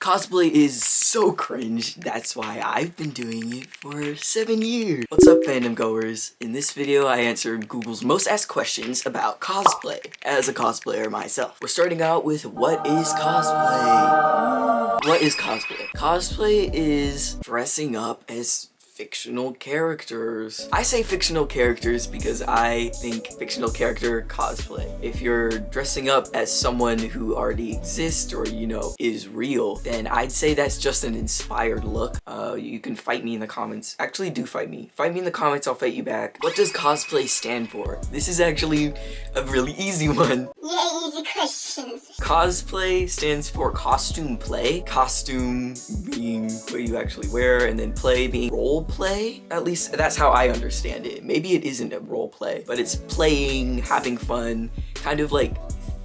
Cosplay is so cringe, that's why I've been doing it for 7 years. What's up, fandom goers? In this video, I answered Google's most asked questions about cosplay, as a cosplayer myself. We're starting out with what is cosplay? What is cosplay? Cosplay is dressing up as fictional characters. I say fictional characters because I think fictional character cosplay. If you're dressing up as someone who already exists or, you know, is real, then I'd say that's just an inspired look. You can fight me in the comments. Actually, do fight me. Fight me in the comments, I'll fight you back. What does cosplay stand for? This is actually a really easy one. Yeah, easy questions. Cosplay stands for costume play. Costume being what you actually wear, and then play being role play. At least that's how I understand it. Maybe it isn't a role play, but it's playing, having fun, kind of like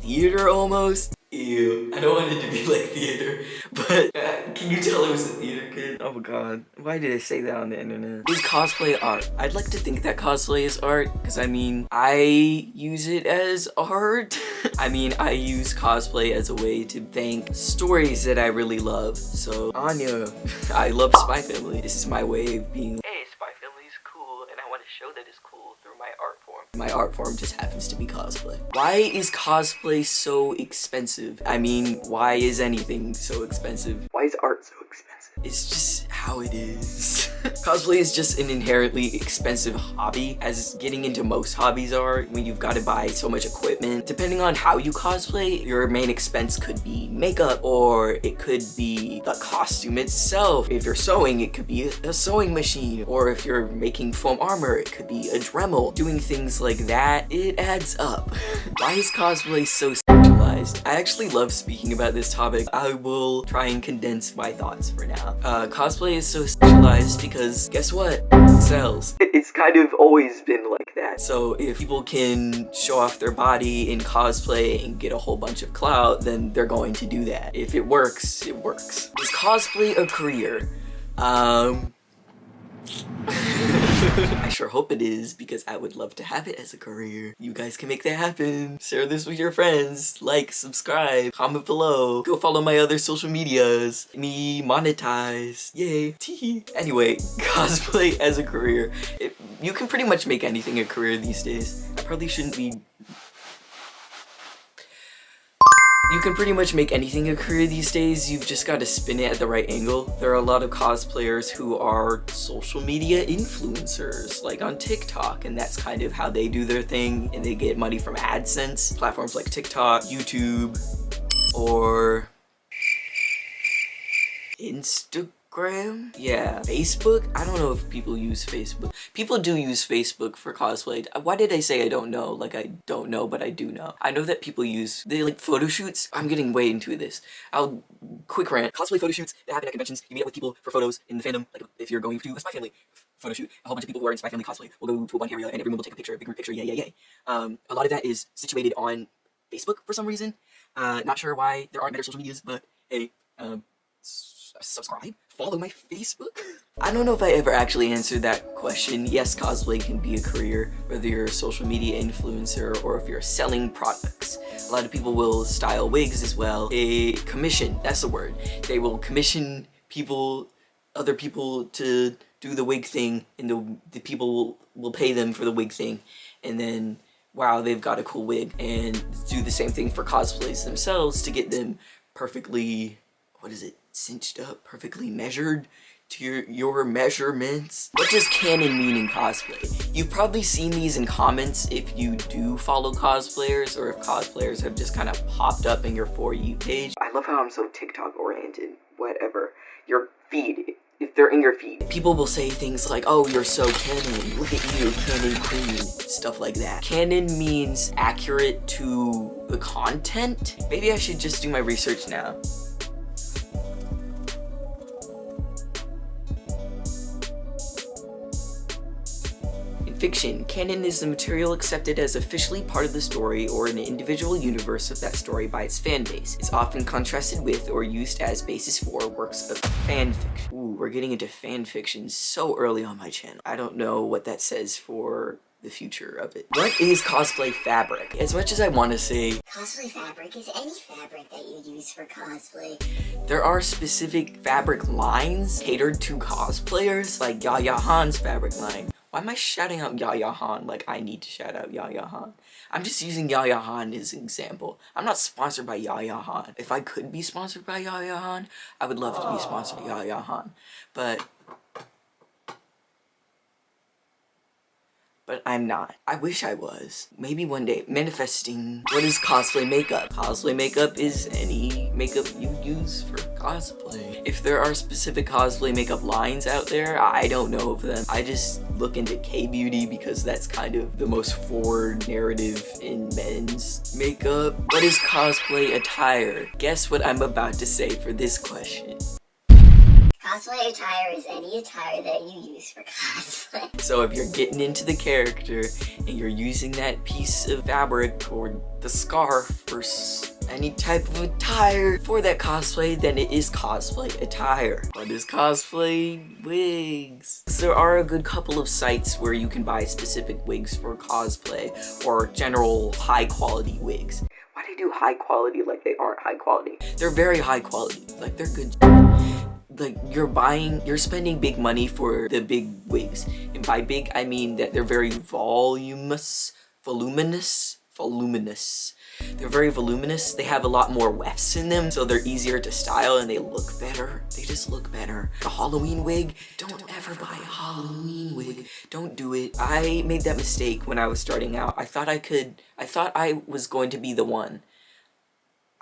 theater almost. Ew, I don't want it to be like theater, but can you tell it was a theater kid? Oh god, why did I say that on the internet? Is cosplay art? I'd like to think that cosplay is art, because I mean, I use it as art. I mean, I use cosplay as a way to thank stories that I really love. So, Anya, I love Spy Family. This is my way of being, hey, Spy Family is cool, and I want to show that it's cool through my art form. My art form just happens to be cosplay. Why is cosplay so expensive? I mean, why is anything so expensive? Why is art so expensive? It's just how it is. Cosplay is just an inherently expensive hobby, as getting into most hobbies are, when you've got to buy so much equipment. Depending on how you cosplay, your main expense could be makeup, or it could be the costume itself. If you're sewing, it could be a sewing machine, or if you're making foam armor, it could be a Dremel. Doing things like that, it adds up. Why is cosplay so sexualized? I actually love speaking about this topic. I will try and condense my thoughts for now. Cosplay is so sexualized because guess what? It sells. It's kind of always been like that. So if people can show off their body in cosplay and get a whole bunch of clout, then they're going to do that. If it works, it works. Is cosplay a career? I sure hope it is, because I would love to have it as a career. You guys can make that happen. Share this with your friends. Like, subscribe, comment below. Go follow my other social medias. Me monetize. Yay. Tee. Anyway, cosplay as a career. You can pretty much make anything a career these days. I probably shouldn't be... You can pretty much make anything a career these days, you've just got to spin it at the right angle. There are a lot of cosplayers who are social media influencers, like on TikTok, and that's kind of how they do their thing, and they get money from AdSense. Platforms like TikTok, YouTube, or Instagram? Yeah, Facebook? I don't know if people use Facebook. People do use Facebook for cosplay. Why did I say I don't know? Like, I don't know, but I do know. I know that people they like photo shoots. I'm getting way into this. Quick rant. Cosplay photo shoots that happen at conventions. You meet up with people for photos in the fandom. Like, if you're going to a Spy Family photo shoot, a whole bunch of people who are in Spy Family cosplay will go to one area and everyone will take a picture, a big group picture, yay, yay, yay. A lot of that is situated on Facebook for some reason. Not sure why there aren't better social medias, but hey, subscribe, follow my Facebook. I don't know if I ever actually answered that question. Yes, cosplay can be a career, whether you're a social media influencer or if you're selling products. A lot of people will style wigs as well. They commission, that's the word. They will commission other people to do the wig thing, and the people will pay them for the wig thing, and then wow, they've got a cool wig, and do the same thing for cosplays themselves to get them perfectly, what is it, cinched up, perfectly measured to your measurements. What does canon mean in cosplay? You've probably seen these in comments if you do follow cosplayers, or if cosplayers have just kind of popped up in your For You page. I love how I'm so TikTok oriented. Whatever. Your feed. If they're in your feed. People will say things like, oh, you're so canon, look at you, canon queen, stuff like that. Canon means accurate to the content? Maybe I should just do my research now. Fiction. Canon is the material accepted as officially part of the story or an individual universe of that story by its fan base. It's often contrasted with or used as basis for works of fan fiction. Ooh, we're getting into fan fiction so early on my channel. I don't know what that says for the future of it. What is cosplay fabric? As much as I want to say Cosplay fabric is any fabric that you use for cosplay. there are specific fabric lines catered to cosplayers, like Yaya Han's fabric line. Why am I shouting out Yaya Han like I need to shout out Yaya Han? I'm just using Yaya Han as an example. I'm not sponsored by Yaya Han. If I could be sponsored by Yaya Han, I would love to be sponsored by Yaya Han. But I'm not. I wish I was. Maybe one day. Manifesting. What is cosplay makeup? Cosplay makeup is any makeup you use for cosplay. If there are specific cosplay makeup lines out there, I don't know of them. I just look into K-beauty because that's kind of the most forward narrative in men's makeup. What is cosplay attire? Guess what I'm about to say for this question. Cosplay attire is any attire that you use for cosplay. So if you're getting into the character and you're using that piece of fabric or the scarf or any type of attire for that cosplay, then it is cosplay attire. What is cosplay wigs? There are a good couple of sites where you can buy specific wigs for cosplay or general high quality wigs. Why do they do high quality like they aren't high quality? They're very high quality, like they're good. Like you're spending big money for the big wigs, and by big I mean that they're very voluminous. They're very voluminous. They have a lot more wefts in them, so they're easier to style and they look better. They just look better. A Halloween wig, don't ever buy a Halloween wig. Don't do it. I made that mistake when I was starting out. I thought I was going to be the one.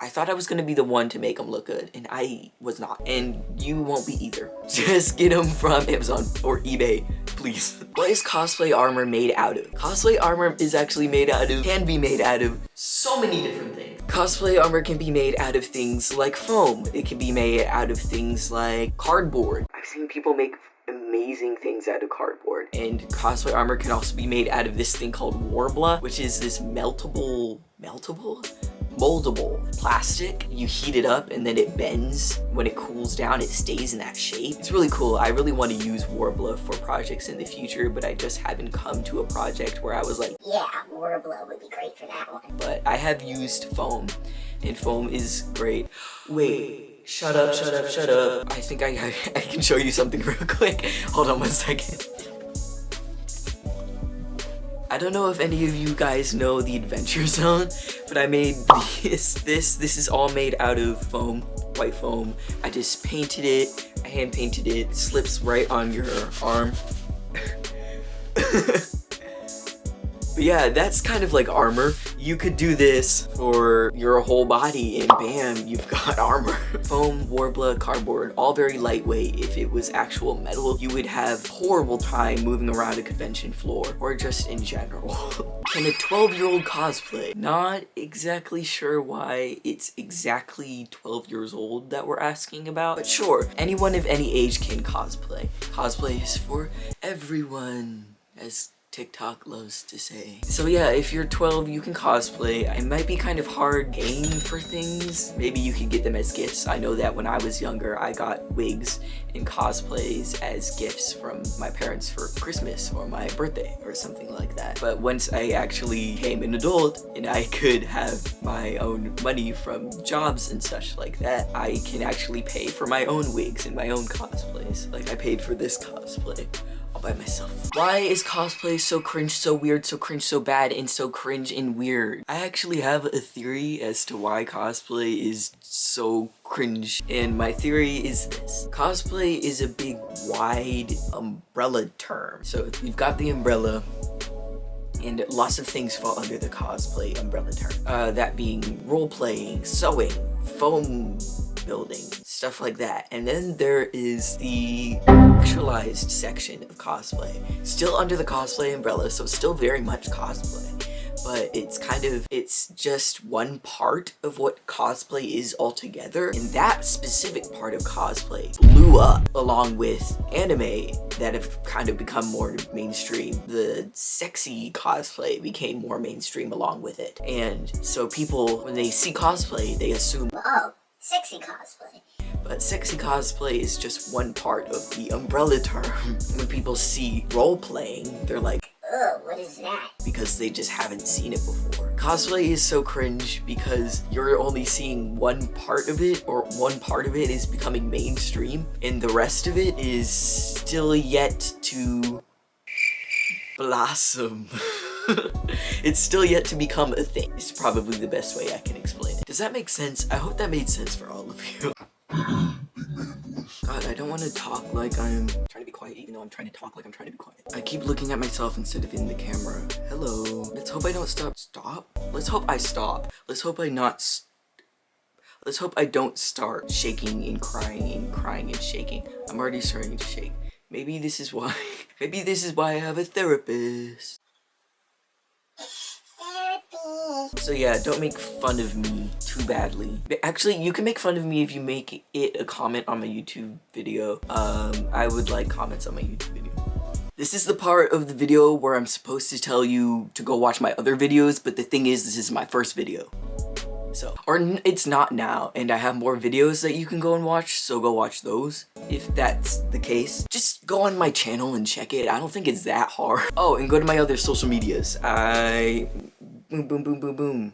I thought I was gonna be the one to make them look good, and I was not. And you won't be either. Just get them from Amazon or eBay, please. What is cosplay armor made out of? Cosplay armor is actually can be made out of so many different things. Cosplay armor can be made out of things like foam. It can be made out of things like cardboard. I've seen people make amazing things out of cardboard. And cosplay armor can also be made out of this thing called Warbla, which is this moldable plastic. You heat it up and then it bends. When it cools down, it stays in that shape. It's really cool. I really want to use Warbla for projects in the future, but I just haven't come to a project where I was like, yeah, Warbla would be great for that one. But I have used foam, and foam is great. Wait, shut up. I think I can show you something real quick. Hold on one second. I don't know if any of you guys know the Adventure Zone, but I made this. This is all made out of foam, white foam. I just painted it, I hand painted it. It slips right on your arm. But yeah, that's kind of like armor. You could do this for your whole body and bam, you've got armor. Foam, Warbla, cardboard, all very lightweight. If it was actual metal, you would have a horrible time moving around a convention floor or just in general. Can a 12-year-old cosplay? Not exactly sure why it's exactly 12 years old that we're asking about, but sure, anyone of any age can cosplay. Cosplay is for everyone, as TikTok loves to say. So yeah, if you're 12, you can cosplay. It might be kind of hard paying for things. Maybe you could get them as gifts. I know that when I was younger, I got wigs and cosplays as gifts from my parents for Christmas or my birthday or something like that. But once I actually became an adult and I could have my own money from jobs and such like that, I can actually pay for my own wigs and my own cosplays. Like I paid for this cosplay all by myself. Why is cosplay so cringe, so weird, so cringe, so bad, and so cringe and weird? I actually have a theory as to why cosplay is so cringe, and my theory is this. Cosplay is a big, wide umbrella term. So you've got the umbrella, and lots of things fall under the cosplay umbrella term. That being role-playing, sewing, foam building, stuff like that. And then there is the sexualized section of cosplay. Still under the cosplay umbrella, so still very much cosplay. But it's just one part of what cosplay is altogether. And that specific part of cosplay blew up along with anime that have kind of become more mainstream. The sexy cosplay became more mainstream along with it. And so people, when they see cosplay, they assume, oh, sexy cosplay. But sexy cosplay is just one part of the umbrella term. When people see role-playing, they're like, Oh, what is that? Because they just haven't seen it before. Cosplay is so cringe because you're only seeing one part of it, or one part of it is becoming mainstream, and the rest of it is still yet to blossom. It's still yet to become a thing. It's probably the best way I can explain it. Does that make sense? I hope that made sense for all of you. God, I don't want to talk like I'm trying to be quiet, even though I'm trying to talk like I'm trying to be quiet. I keep looking at myself instead of in the camera. Hello. Let's hope I don't stop. Stop? Let's hope I stop. Let's hope Let's hope I don't start shaking and crying and shaking. I'm already starting to shake. Maybe this is why. Maybe this is why I have a therapist. So yeah, don't make fun of me too badly. Actually, you can make fun of me if you make it a comment on my YouTube video. I would like comments on my YouTube video. This is the part of the video where I'm supposed to tell you to go watch my other videos, but the thing is, this is my first video. So, or it's not now, and I have more videos that you can go and watch, so go watch those. If that's the case, just go on my channel and check it. I don't think it's that hard. Oh, and go to my other social medias. Boom, boom, boom, boom, boom.